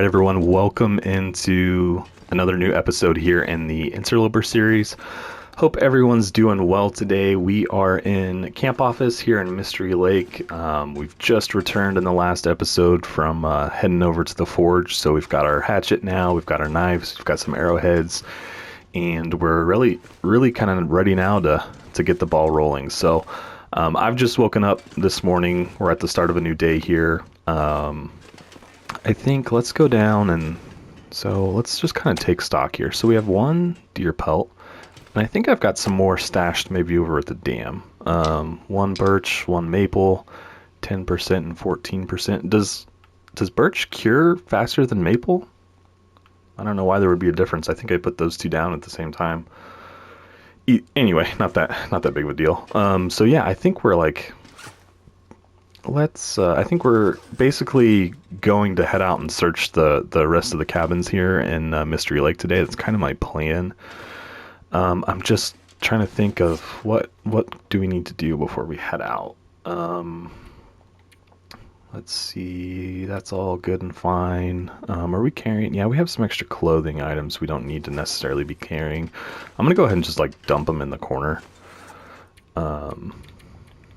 right, everyone, welcome into another new episode here in the Interloper series. Hope everyone's doing well today. We are in camp office here in Mystery Lake. We've just returned in the last episode from heading over to the forge. So we've got our hatchet now, we've got our knives, we've got some arrowheads, and we're really kind of ready now to get the ball rolling. So I've just woken up this morning. We're at the start of a new day here. I think let's go down and so let's just kind of take stock here. So we have one deer pelt, and I think I've got some more stashed maybe over at the dam. One birch, one maple, 10% and 14%. Does birch cure faster than maple? I don't know why there would be a difference. I think I put those two down at the same time. Anyway, not that big of a deal. So yeah, I think we're like, I think we're basically going to head out and search the rest of the cabins here in Mystery Lake today. That's kind of my plan. I'm just trying to think of what do we need to do before we head out. Let's see, that's all good and fine. Are we carrying? Yeah, we have some extra clothing items we don't need to necessarily be carrying. I'm gonna go ahead and just like dump them in the corner.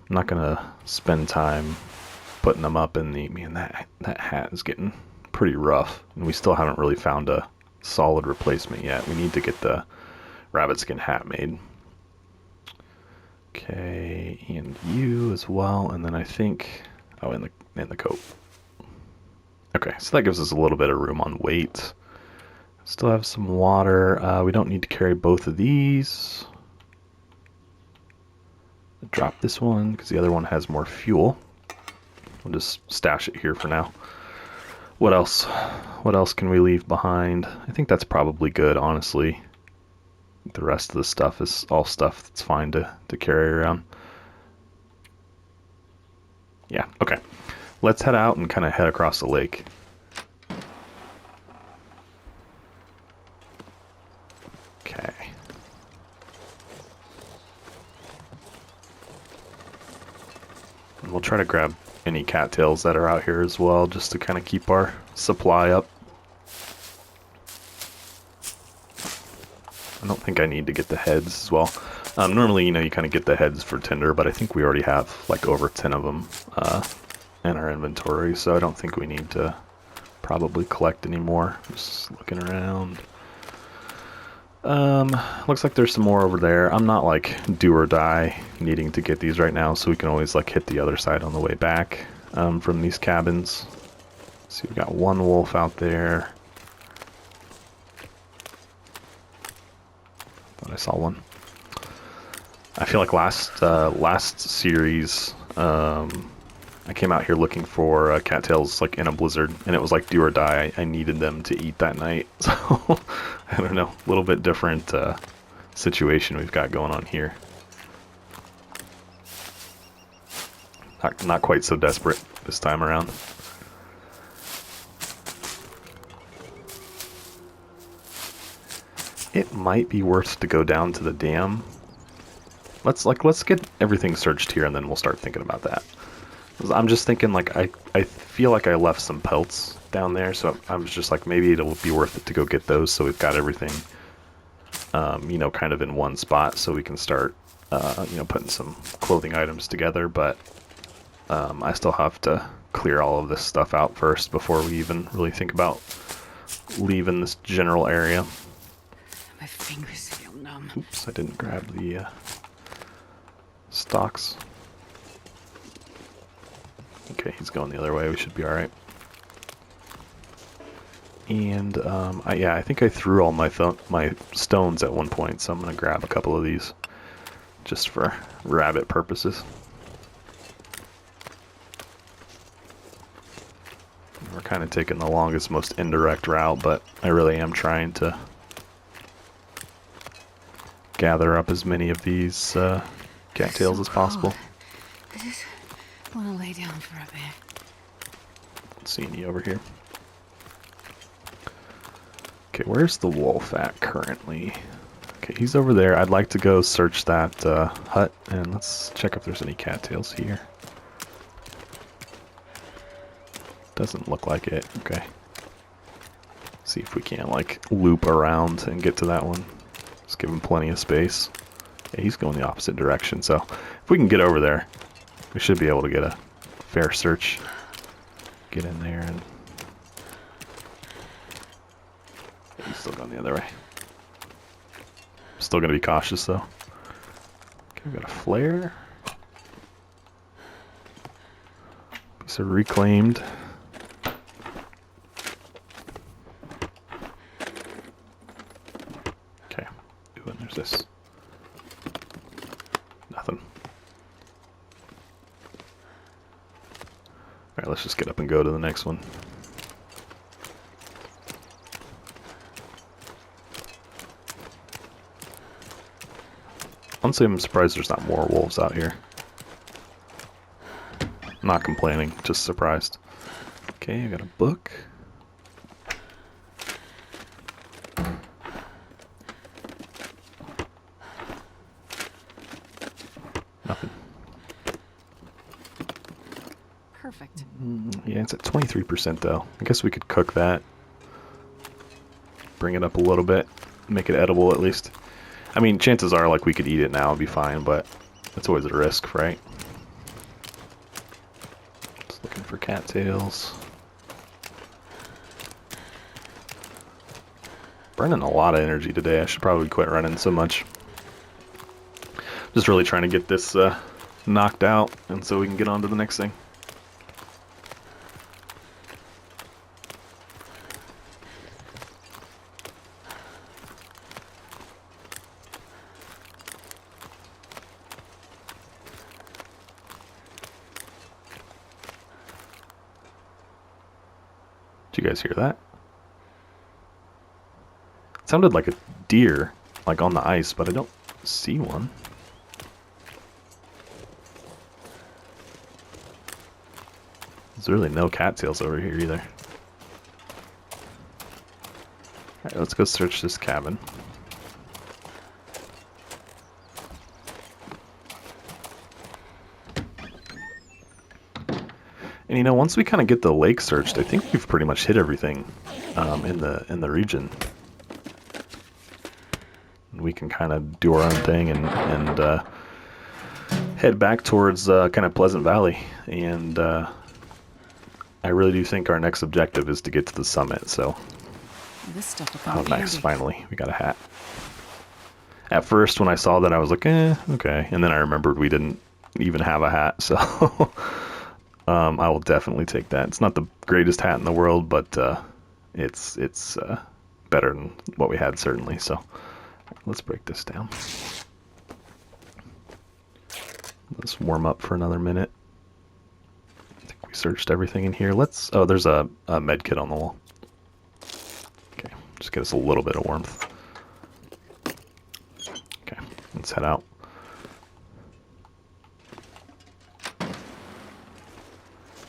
I'm not gonna spend time putting them up in the, man, that hat is getting pretty rough, and we still haven't really found a solid replacement yet. We need to get the rabbit skin hat made. Okay, and you as well, and then I think, oh, in the coat. Okay, so that gives us a little bit of room on weight. Still have some water. We don't need to carry both of these. Drop this one because the other one has more fuel. We'll just stash it here for now. What else? What else can we leave behind? I think that's probably good, honestly. The rest of the stuff is all stuff that's fine to carry around. Yeah, okay. Let's head out and kind of head across the lake. Okay. And we'll try to grab any cattails that are out here as well, just to kind of keep our supply up. I don't think I need to get the heads as well. Normally, you kind of get the heads for tinder, but I think we already have like over 10 of them in our inventory, so I don't think we need to probably collect any more. Just looking around. Looks like there's some more over there. I'm not like do or die needing to get these right now, so we can always like hit the other side on the way back from these cabins. See, we got one wolf out there. Thought I saw one. I feel like last series, I came out here looking for cattails like in a blizzard, and it was like do or die. I needed them to eat that night, so I don't know, a little bit different situation we've got going on here. Not quite so desperate this time around. It might be worth to go down to the dam. Let's get everything searched here, and then we'll start thinking about that. I'm just thinking, like, I feel like I left some pelts down there, so I was just like, maybe it'll be worth it to go get those, so we've got everything, kind of in one spot, so we can start, putting some clothing items together. But I still have to clear all of this stuff out first before we even really think about leaving this general area. My fingers feel numb. Oops, I didn't grab the stalks. Okay, he's going the other way. We should be all right. And I think I threw all my stones at one point, so I'm gonna grab a couple of these just for rabbit purposes. We're kind of taking the longest, most indirect route, but I really am trying to gather up as many of these cattails as possible. I just want to lay down for a bit. Don't see any over here. Okay, where's the wolf at currently? Okay, he's over there. I'd like to go search that hut, and let's check if there's any cattails here. Doesn't look like it. Okay. See if we can, like, loop around and get to that one. Just give him plenty of space. Yeah, he's going the opposite direction, so if we can get over there, we should be able to get a fair search. Get in there and... He's still going the other way. Still going to be cautious, though. Okay, we got a flare. Piece of reclaimed. Okay. Ooh, and there's this. Nothing. Alright, let's just get up and go to the next one. Honestly, I'm surprised there's not more wolves out here. I'm not complaining, just surprised. Okay, I got a book. Nothing. Perfect. Yeah, it's at 23% though. I guess we could cook that. Bring it up a little bit. Make it edible at least. I mean, chances are like we could eat it now and be fine, but it's always a risk, right? Just looking for cattails. Burning a lot of energy today. I should probably quit running so much. Just really trying to get this knocked out, and so we can get on to the next thing. Did you guys hear that? It sounded like a deer, like on the ice, but I don't see one. There's really no cattails over here either. Alright, let's go search this cabin. And you know, once we kind of get the lake searched, I think we've pretty much hit everything in the region. We can kind of do our own thing and head back towards kind of Pleasant Valley. And I really do think our next objective is to get to the summit. So, This stuff will oh come nice, handy. finally we got a hat. At first, when I saw that, I was like, okay. And then I remembered we didn't even have a hat, so I will definitely take that. It's not the greatest hat in the world, but it's better than what we had, certainly. So let's break this down. Let's warm up for another minute. I think we searched everything in here. Let's... Oh, there's a med kit on the wall. Okay, just get us a little bit of warmth. Okay, let's head out.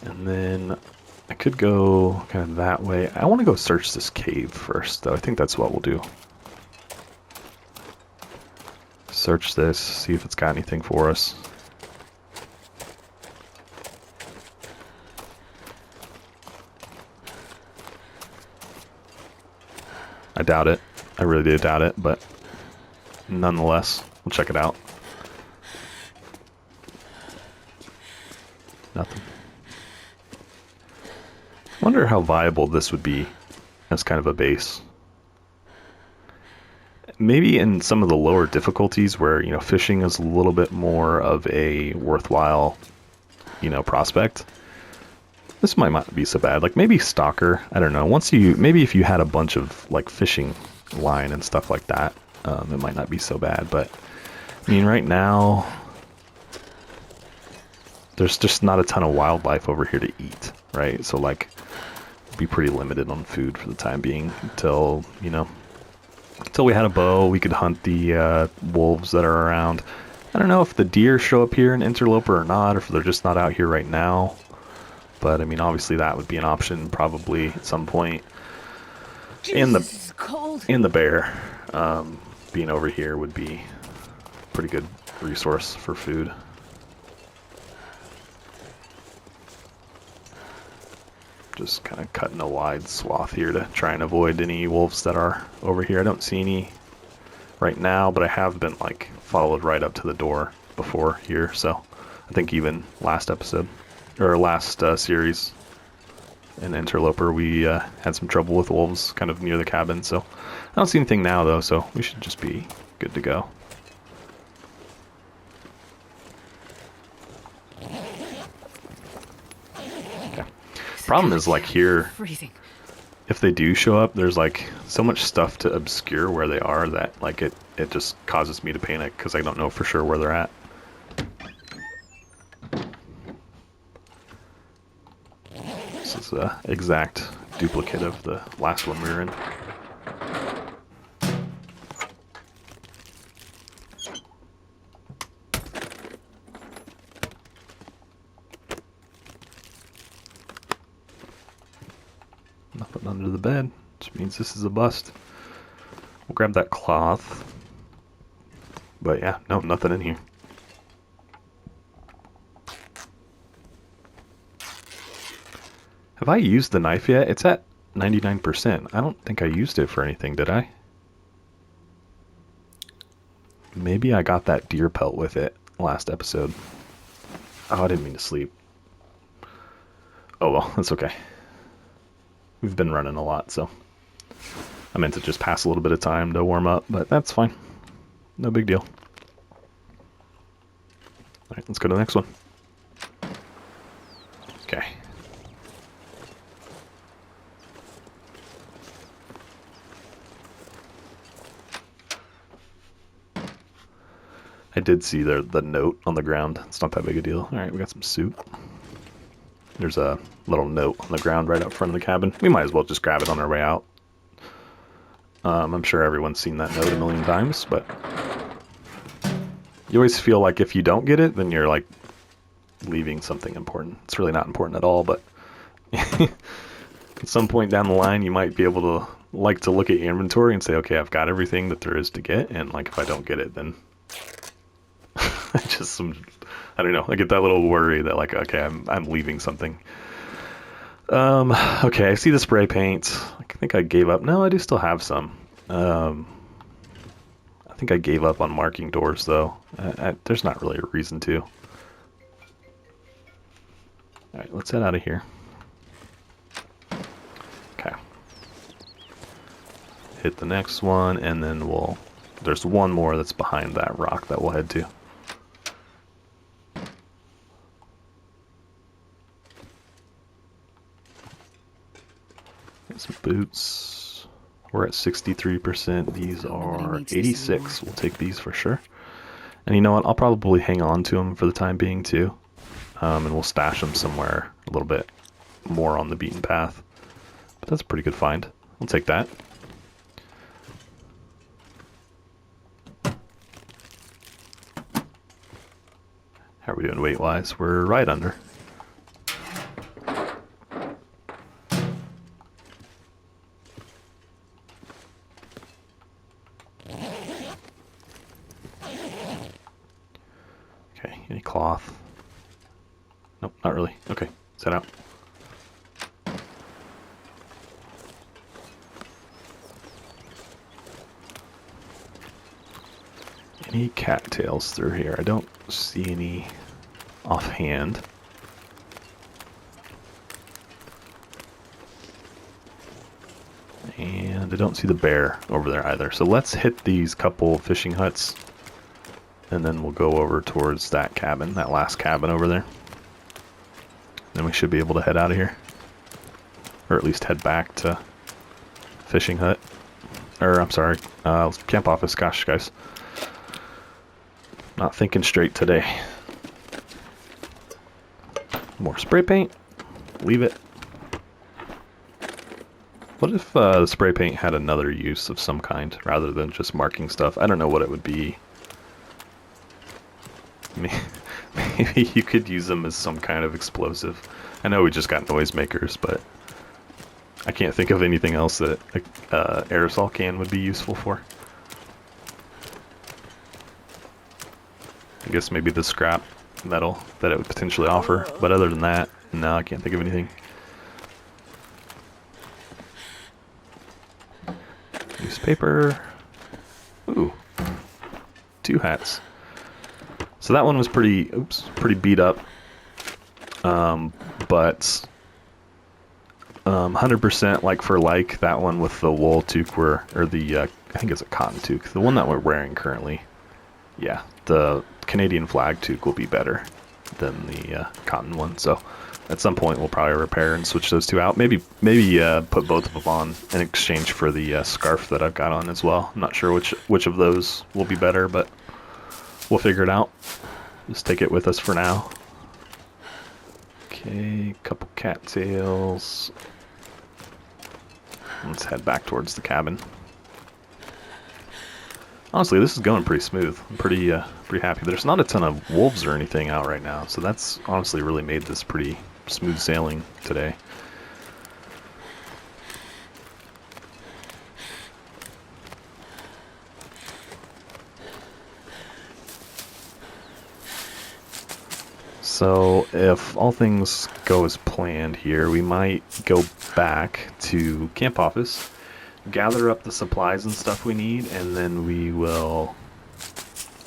And then I could go kind of that way. I want to go search this cave first, though. I think that's what we'll do. Search this, see if it's got anything for us. I doubt it. I really do doubt it, but nonetheless, we'll check it out. Nothing. Wonder how viable this would be as kind of a base. Maybe in some of the lower difficulties where, you know, fishing is a little bit more of a worthwhile, you know, prospect. This might not be so bad. Like maybe Stalker, I don't know. Maybe if you had a bunch of like fishing line and stuff like that, it might not be so bad. But I mean, right now, there's just not a ton of wildlife over here to eat, right? So like, be pretty limited on food for the time being until, you know, until we had a bow, we could hunt the wolves that are around. I don't know if the deer show up here in Interloper or not, or if they're just not out here right now. But I mean, obviously that would be an option probably at some point. And Jesus, it's cold. the bear being over here would be a pretty good resource for food. Just kind of cutting a wide swath here to try and avoid any wolves that are over here. I don't see any right now, but I have been like followed right up to the door before here, so I think even last episode or last series in Interloper we had some trouble with wolves kind of near the cabin. So I don't see anything now though, so we should just be good to go. Okay. Problem is like here, Freezing. if they do show up, there's like so much stuff to obscure where they are that like it just causes me to panic because I don't know for sure where they're at. This is an exact duplicate of the last one we were in. Nothing under the bed, which means this is a bust. We'll grab that cloth. But yeah, no, nothing in here. Have I used the knife yet? It's at 99%. I don't think I used it for anything, did I? Maybe I got that deer pelt with it last episode. Oh, I didn't mean to sleep. Oh well, that's okay. We've been running a lot, so I meant to just pass a little bit of time to warm up, but that's fine. No big deal. Alright, let's go to the next one. Okay. I did see the note on the ground. It's not that big a deal. Alright, we got some soup. There's a little note on the ground right out front of the cabin. We might as well just grab it on our way out. I'm sure everyone's seen that note a million times, but you always feel like if you don't get it, then you're like leaving something important. It's really not important at all, but at some point down the line, you might be able to like to look at your inventory and say, okay, I've got everything that there is to get, and like if I don't get it, then I don't know. I get that little worry that like, okay, I'm leaving something. Okay, I see the spray paint. I think I gave up. No, I do still have some. I think I gave up on marking doors though. There's not really a reason to. Alright, let's head out of here. Okay. Hit the next one, and then there's one more that's behind that rock that we'll head to. Some boots. We're at 63%. These are 86. We'll take these for sure. And you know what? I'll probably hang on to them for the time being too. And we'll stash them somewhere a little bit more on the beaten path. But that's a pretty good find. We'll take that. How are we doing weight-wise? We're right under. Okay, any cloth? Nope, not really. Okay, set out. Any cattails through here? I don't see any offhand. And I don't see the bear over there either. So let's hit these couple fishing huts. And then we'll go over towards that cabin, that last cabin over there. Then we should be able to head out of here. Or at least head back to fishing hut. Or, I'm sorry, camp office. Gosh, guys. Not thinking straight today. More spray paint. Leave it. What if the spray paint had another use of some kind rather than just marking stuff? I don't know what it would be. Maybe you could use them as some kind of explosive. I know we just got noisemakers, but I can't think of anything else that an aerosol can would be useful for. I guess maybe the scrap metal that it would potentially offer, but other than that, no, I can't think of anything. newspaper. Ooh, 2 hats. So that one was pretty beat up. But 100% like for like, that one with the wool toque or the, I think it's a cotton toque. The one that we're wearing currently. Yeah, the Canadian flag toque will be better than the cotton one. So at some point we'll probably repair and switch those 2 out. Maybe put both of them on in exchange for the scarf that I've got on as well. I'm not sure which of those will be better, but we'll figure it out. Just take it with us for now. Okay, couple cattails. Let's head back towards the cabin. Honestly, this is going pretty smooth. I'm pretty happy. There's not a ton of wolves or anything out right now, so that's honestly really made this pretty smooth sailing today. So if all things go as planned here, we might go back to camp office, gather up the supplies and stuff we need, and then we will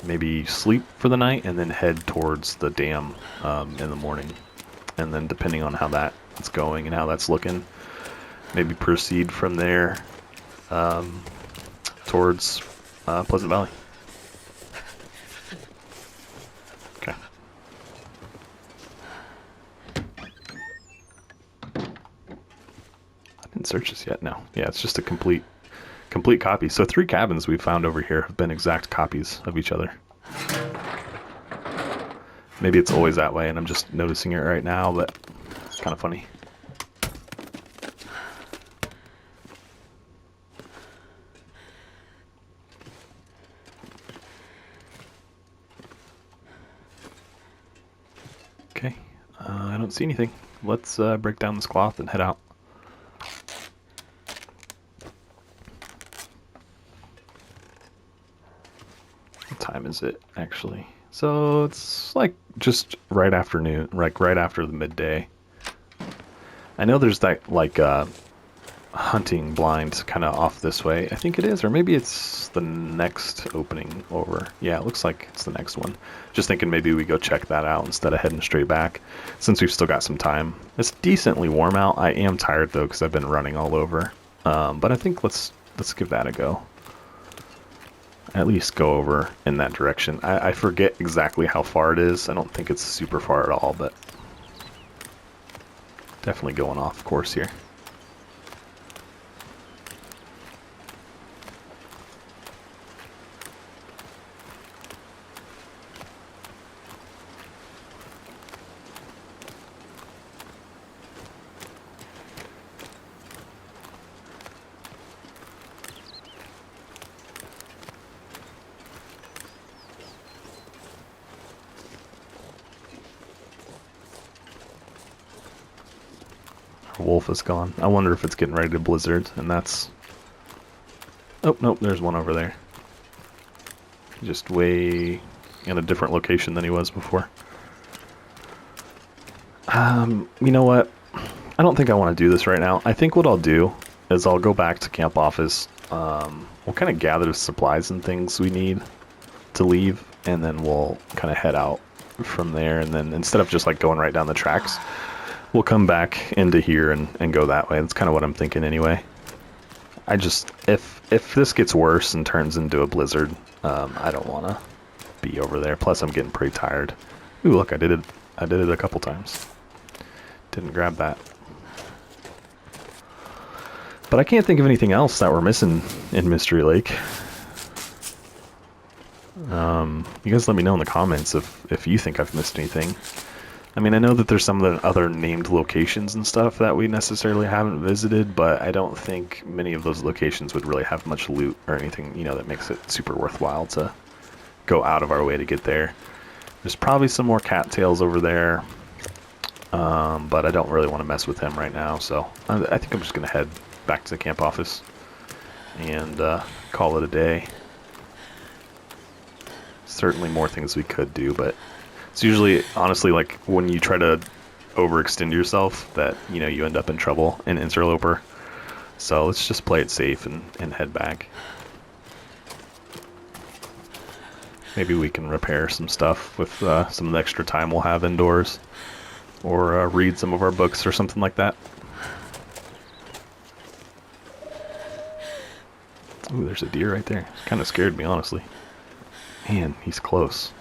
maybe sleep for the night and then head towards the dam in the morning. And then depending on how that's going and how that's looking, maybe proceed from there towards Pleasant Valley. Okay. Didn't search this yet. No. Yeah, it's just a complete copy. So 3 cabins we've found over here have been exact copies of each other. Maybe it's always that way and I'm just noticing it right now, but it's kind of funny. Okay, I don't see anything. Let's break down this cloth and head out. Time is it actually? So it's like just right afternoon, like right after the midday. I know there's that like hunting blind kind of off this way. I think it is, or maybe it's the next opening over. Yeah, it looks like it's the next one. Just thinking maybe we go check that out instead of heading straight back, since we've still got some time. It's decently warm out. I am tired though because I've been running all over. But I think let's give that a go. At least go over in that direction. I forget exactly how far it is. I don't think it's super far at all, but definitely going off course here. Wolf is gone. I wonder if it's getting ready to blizzard, and that's... Oh, nope, there's one over there. Just way in a different location than he was before. You know what? I don't think I want to do this right now. I think what I'll do is I'll go back to camp office. We'll kind of gather the supplies and things we need to leave, and then we'll kind of head out from there, and then instead of just like going right down the tracks, we'll come back into here and go that way. That's kind of what I'm thinking anyway. I just, if this gets worse and turns into a blizzard, I don't want to be over there. Plus, I'm getting pretty tired. Ooh, look, I did it a couple times. Didn't grab that. But I can't think of anything else that we're missing in Mystery Lake. You guys let me know in the comments if you think I've missed anything. I mean, I know that there's some of the other named locations and stuff that we necessarily haven't visited, but I don't think many of those locations would really have much loot or anything, you know, that makes it super worthwhile to go out of our way to get there. There's probably some more cattails over there, but I don't really want to mess with him right now, so I think I'm just going to head back to the camp office and call it a day. Certainly more things we could do, but it's usually, honestly, like when you try to overextend yourself that, you know, you end up in trouble in Interloper. So let's just play it safe and head back. Maybe we can repair some stuff with some of the extra time we'll have indoors. Or read some of our books or something like that. Ooh, there's a deer right there. Kind of scared me, honestly. Man, he's close.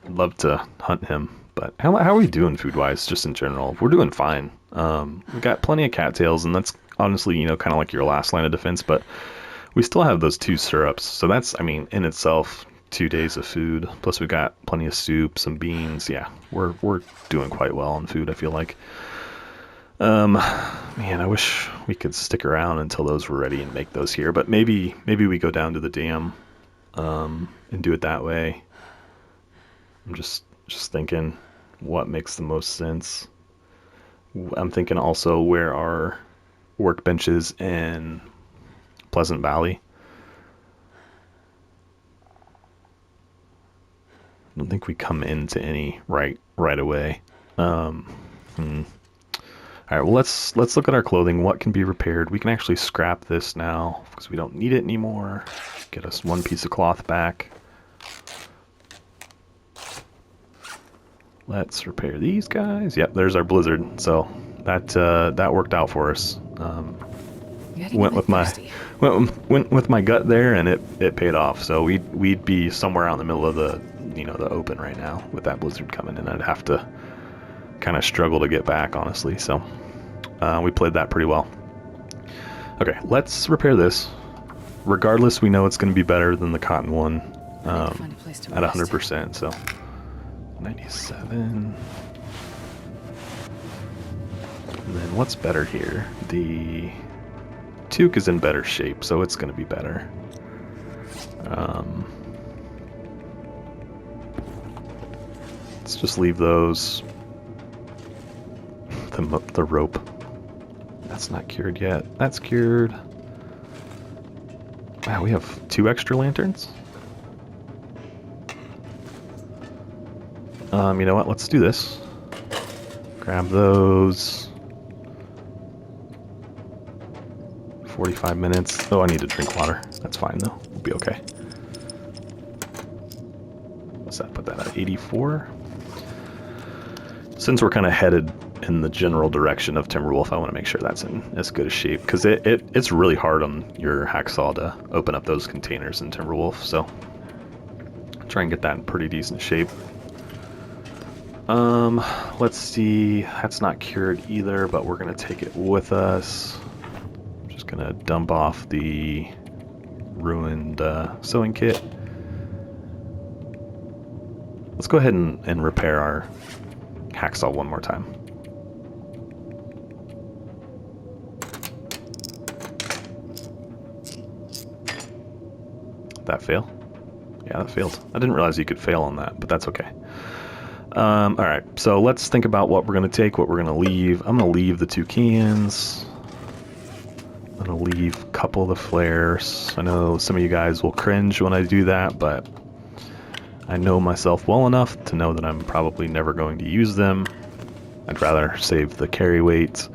I'd love to hunt him. But how are we doing food-wise, just in general? We're doing fine. We've got plenty of cattails, and that's honestly, you know, kind of like your last line of defense, but we still have those 2 syrups. So that's, I mean, in itself, 2 days of food. Plus we got plenty of soup, some beans. Yeah, we're doing quite well on food, I feel like. Man, I wish we could stick around until those were ready and make those here, but maybe we go down to the dam and do it that way. I'm just thinking what makes the most sense. I'm thinking also where our workbenches in Pleasant Valley. I don't think we come into any right away. All right, well, let's look at our clothing. What can be repaired? We can actually scrap this now because we don't need it anymore. Get us 1 piece of cloth back. Let's repair these guys. Yep, there's our blizzard. So that worked out for us. Went with my gut there, and it paid off. So we'd be somewhere out in the middle of the the open right now with that blizzard coming, and I'd have to kind of struggle to get back, honestly. So we played that pretty well. Okay, let's repair this. Regardless, we know it's going to be better than the cotton one at 100%. So 97. And then what's better here? The toque is in better shape, so it's going to be better. Let's just leave those. The rope. That's not cured yet. That's cured. Wow, we have 2 extra lanterns. You know what? Let's do this. Grab those. 45 minutes. Oh, I need to drink water. That's fine, though. We'll be okay. What's that? Put that at 84. Since we're kind of headed in the general direction of Timberwolf, I want to make sure that's in as good a shape, because it's really hard on your hacksaw to open up those containers in Timberwolf, so try and get that in pretty decent shape. Let's see, that's not cured either, but we're going to take it with us. I'm just going to dump off the ruined sewing kit. Let's go ahead and repair our hacksaw one more time. That fail? Yeah, that failed. I didn't realize you could fail on that, but that's okay. Alright, so let's think about what we're going to take, what we're going to leave. I'm going to leave the 2 cans. I'm going to leave a couple of the flares. I know some of you guys will cringe when I do that, but I know myself well enough to know that I'm probably never going to use them. I'd rather save the carry weights.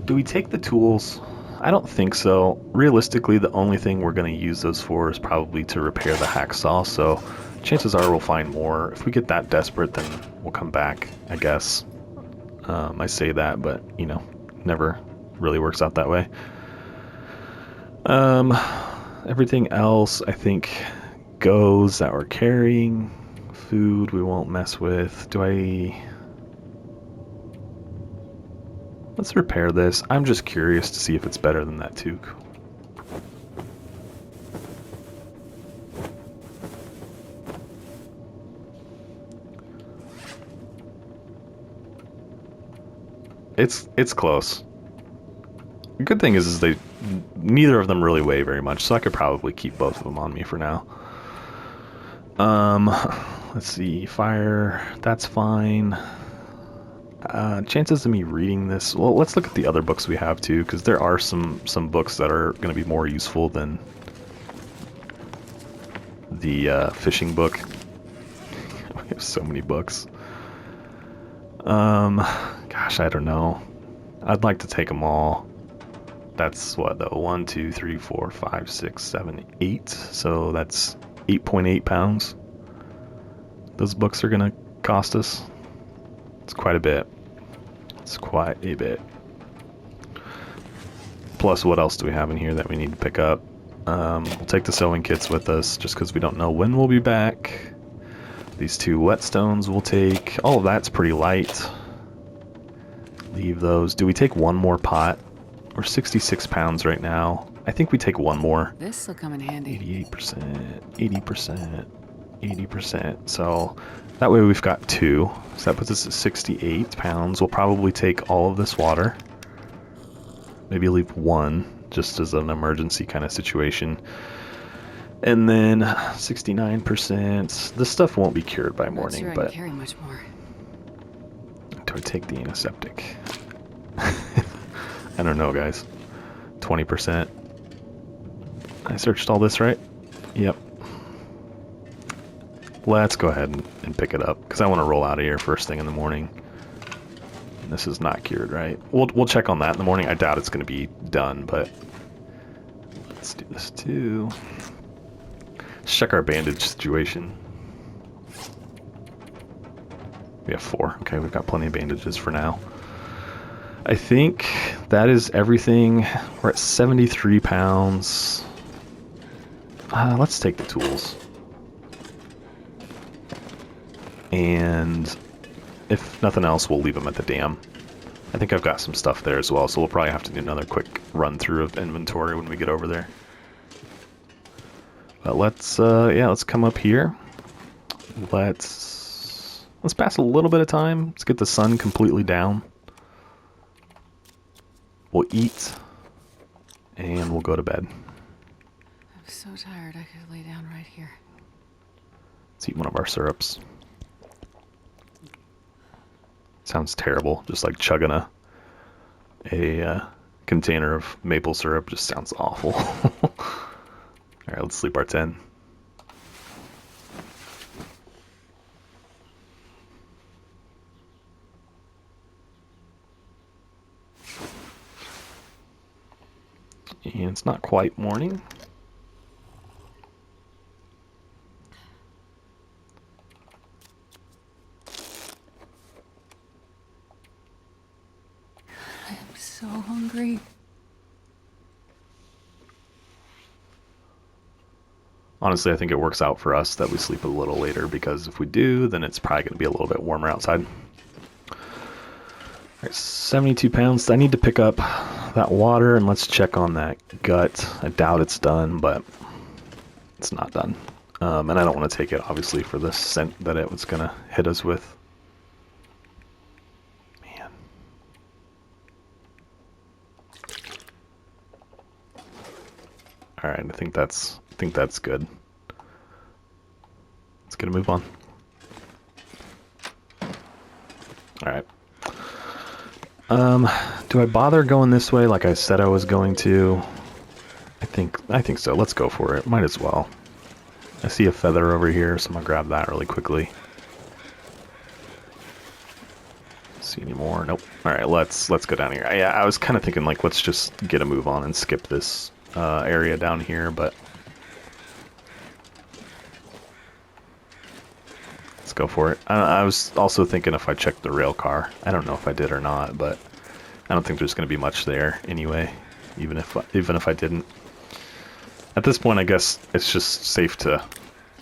Do we take the tools? I don't think so. Realistically, the only thing we're going to use those for is probably to repair the hacksaw, so chances are we'll find more. If we get that desperate, then we'll come back, I guess. I say that, but, you know, never really works out that way. Everything else, I think, goes that we're carrying. Food we won't mess with. Let's repair this. I'm just curious to see if it's better than that toque. It's close. The good thing is neither of them really weigh very much, so I could probably keep both of them on me for now. Let's see, fire, that's fine. Chances of me reading this, well, let's look at the other books we have too, because there are some books that are going to be more useful than the fishing book. We have so many books. Gosh, I don't know. I'd like to take them all. That's what, though? 1, 2, 3, 4, 5, 6, 7, 8. So that's 8.8 pounds. Those books are going to cost us. It's quite a bit. It's quite a bit. Plus, what else do we have in here that we need to pick up? We'll take the sewing kits with us, just because we don't know when we'll be back. These 2 whetstones we'll take. All of that's pretty light. Leave those. Do we take one more pot? We're 66 pounds right now. I think we take one more. This'll come in handy. 88%, 80%, 80%. So that way we've got 2. So that puts us at 68 pounds. We'll probably take all of this water. Maybe leave 1, just as an emergency kind of situation. And then 69%. This stuff won't be cured by morning, Not sure I but can carry much more. do I take the antiseptic? I don't know, guys. 20%. I searched all this, right? Yep. Let's go ahead and pick it up, because I want to roll out of here first thing in the morning. And this is not cured, right? We'll check on that in the morning. I doubt it's going to be done, but let's do this too. Let's check our bandage situation. We have 4. Okay, we've got plenty of bandages for now. I think that is everything. We're at 73 pounds. Let's take the tools. And if nothing else, we'll leave them at the dam. I think I've got some stuff there as well, so we'll probably have to do another quick run through of inventory when we get over there. But let's come up here. Let's pass a little bit of time. Let's get the sun completely down. We'll eat, and we'll go to bed. I'm so tired I could lay down right here. Let's eat one of our syrups. Sounds terrible, just like chugging a container of maple syrup. Just sounds awful. Alright, let's sleep our 10. And it's not quite morning. I'm so hungry. Honestly, I think it works out for us that we sleep a little later, because if we do, then it's probably going to be a little bit warmer outside. Alright, 72 pounds. I need to pick up that water, and let's check on that gut. I doubt it's done, but it's not done. And I don't want to take it, obviously, for the scent that it was going to hit us with. Man. Alright, I think that's good. Let's get a move on. Alright. Do I bother going this way like I said I was going to? I think so. Let's go for it. Might as well. I see a feather over here, so I'm gonna grab that really quickly. See any more? Nope. Alright, let's go down here. Yeah, I was kind of thinking, like, let's just get a move on and skip this area down here, but let's go for it. I was also thinking if I checked the rail car. I don't know if I did or not, but I don't think there's going to be much there anyway, even if I didn't. At this point, I guess it's just safe to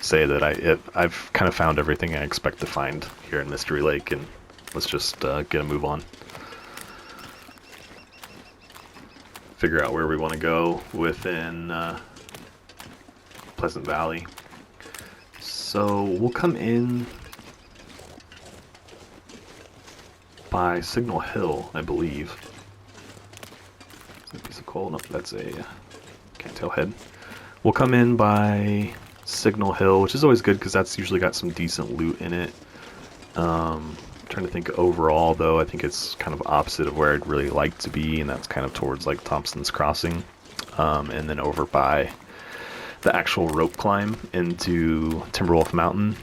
say that I've kind of found everything I expect to find here in Mystery Lake, and let's just get a move on. Figure out where we want to go within Pleasant Valley. So we'll come in by Signal Hill, I believe. A piece of coal? Nope, that's a cattail head. We'll come in by Signal Hill, which is always good because that's usually got some decent loot in it. Trying to think overall, though, I think it's kind of opposite of where I'd really like to be, and that's kind of towards like Thompson's Crossing, and then over by the actual rope climb into Timberwolf Mountain.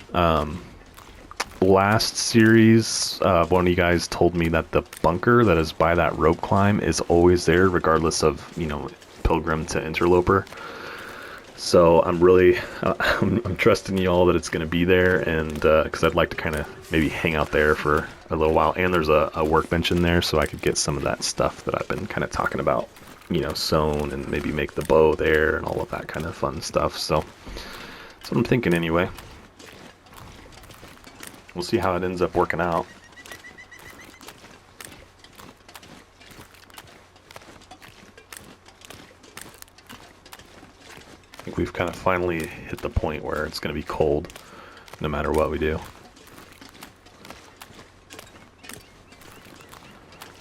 last series, one of you guys told me that the bunker that is by that rope climb is always there, regardless of, you know, Pilgrim to Interloper. So I'm really, I'm trusting y'all that it's going to be there, and because I'd like to kind of maybe hang out there for a little while. And there's a workbench in there, so I could get some of that stuff that I've been kind of talking about, you know, sewn, and maybe make the bow there and all of that kind of fun stuff. So that's what I'm thinking anyway. We'll see how it ends up working out. I think we've kind of finally hit the point where it's going to be cold no matter what we do.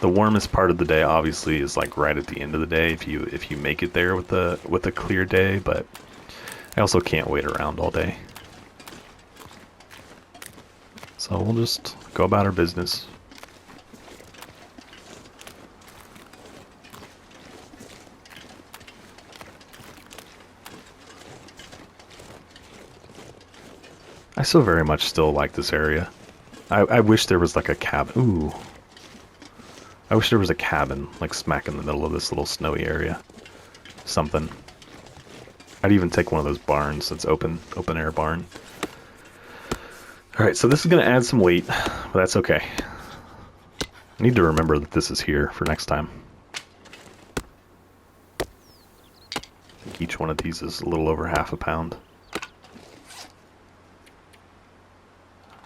The warmest part of the day obviously is like right at the end of the day if you make it there with a clear day, but I also can't wait around all day. So we'll just go about our business. I so very much still like this area. I wish there was like a cabin. Ooh. I wish there was a cabin like smack in the middle of this little snowy area. Something. I'd even take one of those barns that's open air barn. Alright, so this is going to add some weight, but that's okay. I need to remember that this is here for next time. I think each one of these is a little over half a pound.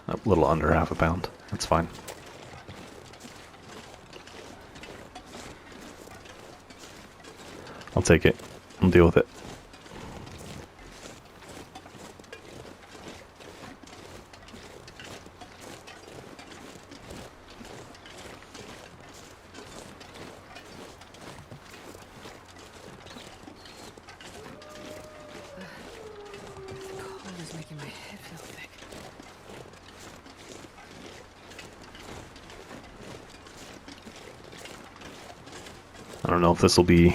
A little under half a pound. That's fine. I'll take it. I'll deal with it. I don't know if this will be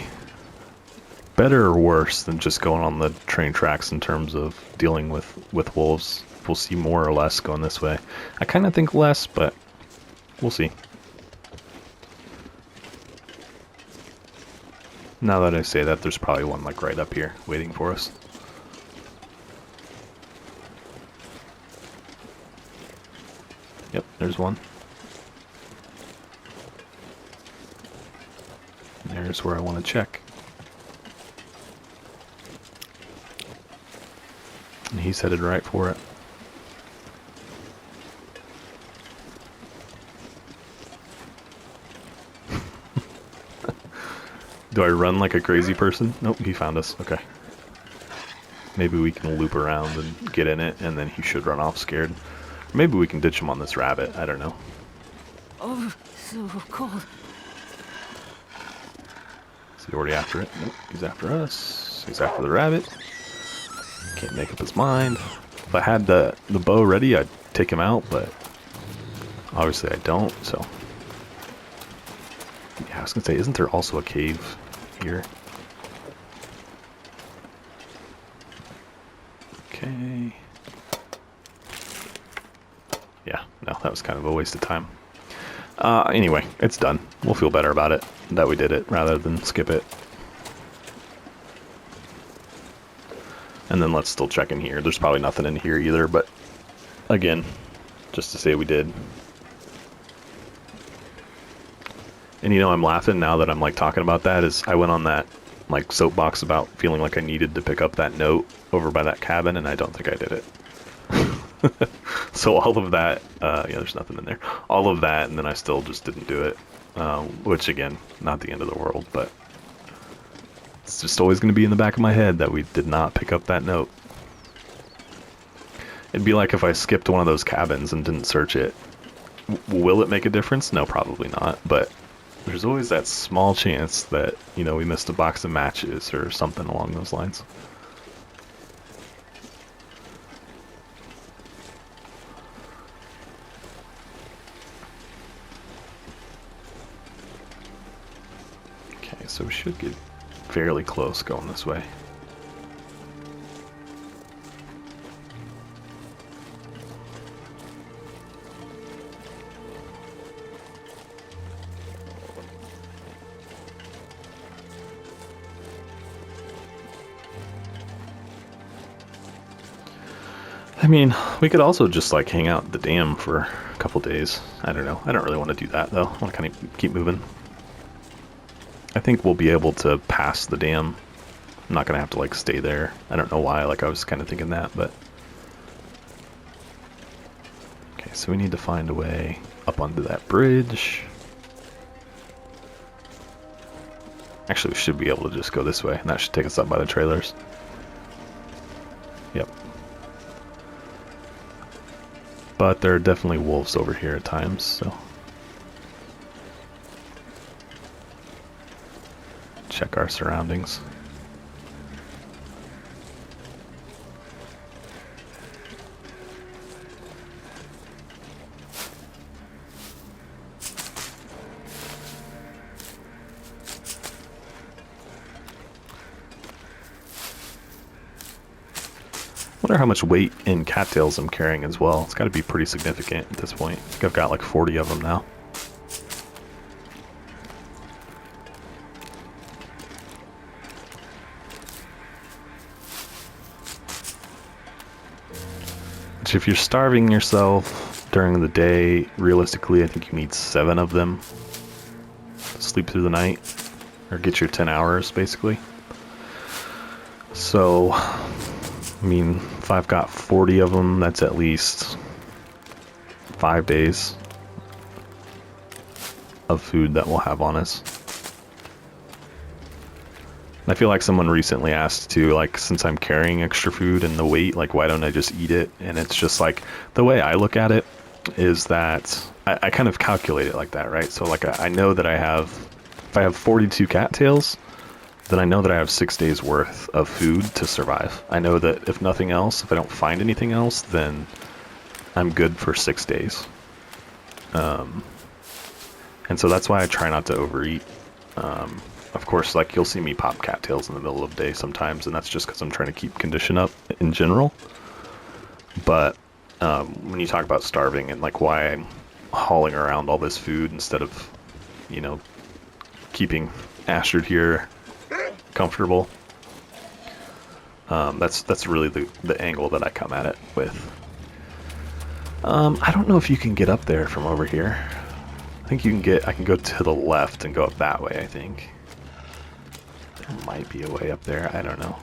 better or worse than just going on the train tracks in terms of dealing with wolves. We'll see more or less going this way. I kind of think less, but we'll see. Now that I say that, there's probably one like right up here waiting for us. Yep, there's one. There's where I want to check. And he's headed right for it. Do I run like a crazy person? Nope, he found us. Okay. Maybe we can loop around and get in it, and then he should run off scared. Maybe we can ditch him on this rabbit. I don't know. Oh, so cold. Is he already after it? Nope, he's after us. He's after the rabbit. Can't make up his mind. If I had the bow ready, I'd take him out, but obviously I don't, so. Yeah, I was gonna say, isn't there also a cave here? Okay. Yeah, no, that was kind of a waste of time. Anyway, it's done. We'll feel better about it, that we did it, rather than skip it. And then let's still check in here. There's probably nothing in here either, but again, just to say we did. And you know, I'm laughing now that I'm like talking about that, is I went on that like soapbox about feeling like I needed to pick up that note over by that cabin, and I don't think I did it. So all of that, yeah, there's nothing in there. All of that, and then I still just didn't do it. Which again, not the end of the world, but it's just always going to be in the back of my head that we did not pick up that note. It'd be like if I skipped one of those cabins and didn't search it. Will it make a difference? No, probably not, but there's always that small chance that, you know, we missed a box of matches or something along those lines. Okay, so we should get fairly close going this way. I mean, we could also just like hang out at the dam for a couple days. I don't know. I don't really want to do that though. I want to kind of keep moving. I think we'll be able to pass the dam. I'm not gonna have to like stay there. I don't know why. Like I was kind of thinking that, but okay. So we need to find a way up onto that bridge. Actually, we should be able to just go this way, and that should take us up by the trailers. Yep. But there are definitely wolves over here at times, so check our surroundings. I wonder how much weight in cattails I'm carrying as well. It's got to be pretty significant at this point. I think I've got like 40 of them now. Which if you're starving yourself during the day, realistically I think you need 7 of them to sleep through the night. Or get your 10 hours basically. So I mean, if I've got 40 of them, that's at least 5 days of food that we'll have on us. I feel like someone recently asked too, like, since I'm carrying extra food and the weight, like, why don't I just eat it? And it's just like, the way I look at it is that I kind of calculate it like that, right? So like I know that if I have 42 cattails, then I know that I have 6 days worth of food to survive. I know that if nothing else, if I don't find anything else, then I'm good for 6 days. And so that's why I try not to overeat. Of course, like you'll see me pop cattails in the middle of the day sometimes, and that's just because I'm trying to keep condition up in general. But when you talk about starving and like why I'm hauling around all this food instead of, you know, keeping Astrid here comfortable, that's really the angle that I come at it with. I don't know if you can get up there from over here. I think I can go to the left and go up that way, I think. There might be a way up there, I don't know.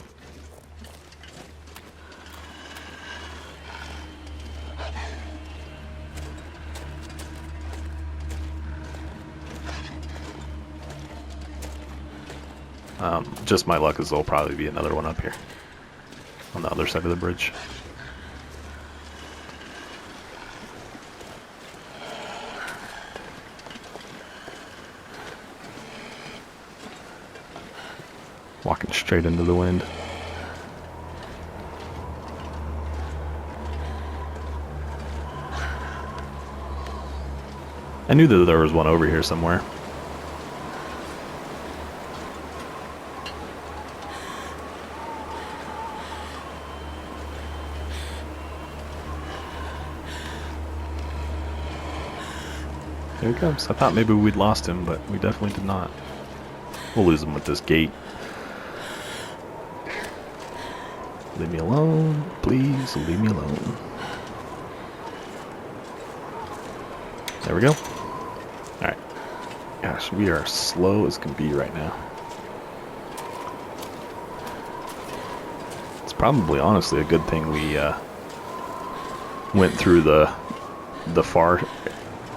Just my luck is there'll probably be another one up here on the other side of the bridge. Walking straight into the wind. I knew that there was one over here somewhere. Here he comes. I thought maybe we'd lost him, but we definitely did not. We'll lose him with this gate. Leave me alone. Please leave me alone. There we go. Alright. Gosh, we are slow as can be right now. It's probably honestly a good thing we went through the far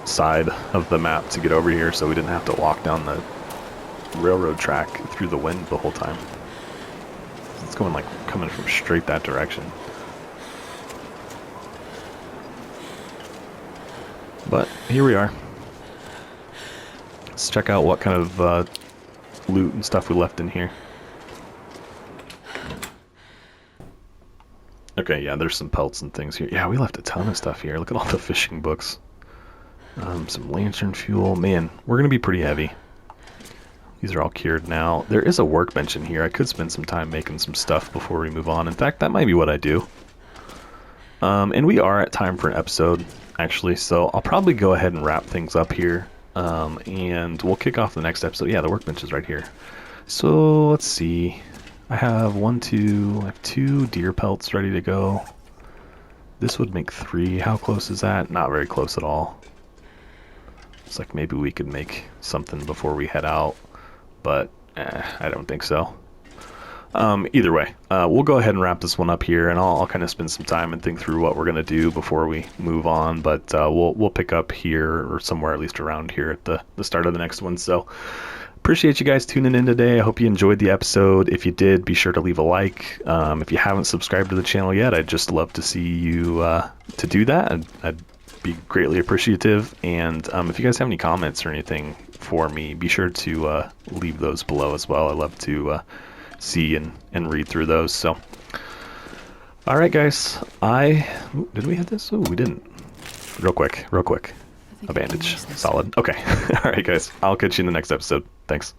side of the map to get over here, so we didn't have to walk down the railroad track through the wind the whole time. It's going like coming from straight that direction. But here we are. Let's check out what kind of loot and stuff we left in here. Okay, yeah, there's some pelts and things here. Yeah, we left a ton of stuff here. Look at all the fishing books. Some lantern fuel. Man, we're going to be pretty heavy. These are all cured now. There is a workbench in here. I could spend some time making some stuff before we move on. In fact, that might be what I do. And we are at time for an episode, actually. So I'll probably go ahead and wrap things up here. And we'll kick off the next episode. Yeah, the workbench is right here. So let's see. I have 2 deer pelts ready to go. This would make 3. How close is that? Not very close at all. It's like maybe we could make something before we head out, but I don't think so. Either way, we'll go ahead and wrap this one up here, and I'll kind of spend some time and think through what we're going to do before we move on, but we'll pick up here, or somewhere at least around here at the start of the next one. So appreciate you guys tuning in today. I hope you enjoyed the episode. If you did, be sure to leave a like. If you haven't subscribed to the channel yet, I'd just love to see you to do that. I'd be greatly appreciative. And if you guys have any comments or anything for me, be sure to leave those below as well. I love to see and read through those. So all right, guys, did we hit this? Oh, we didn't. Real quick, a bandage. Solid. Okay. All right, guys, I'll catch you in the next episode. Thanks.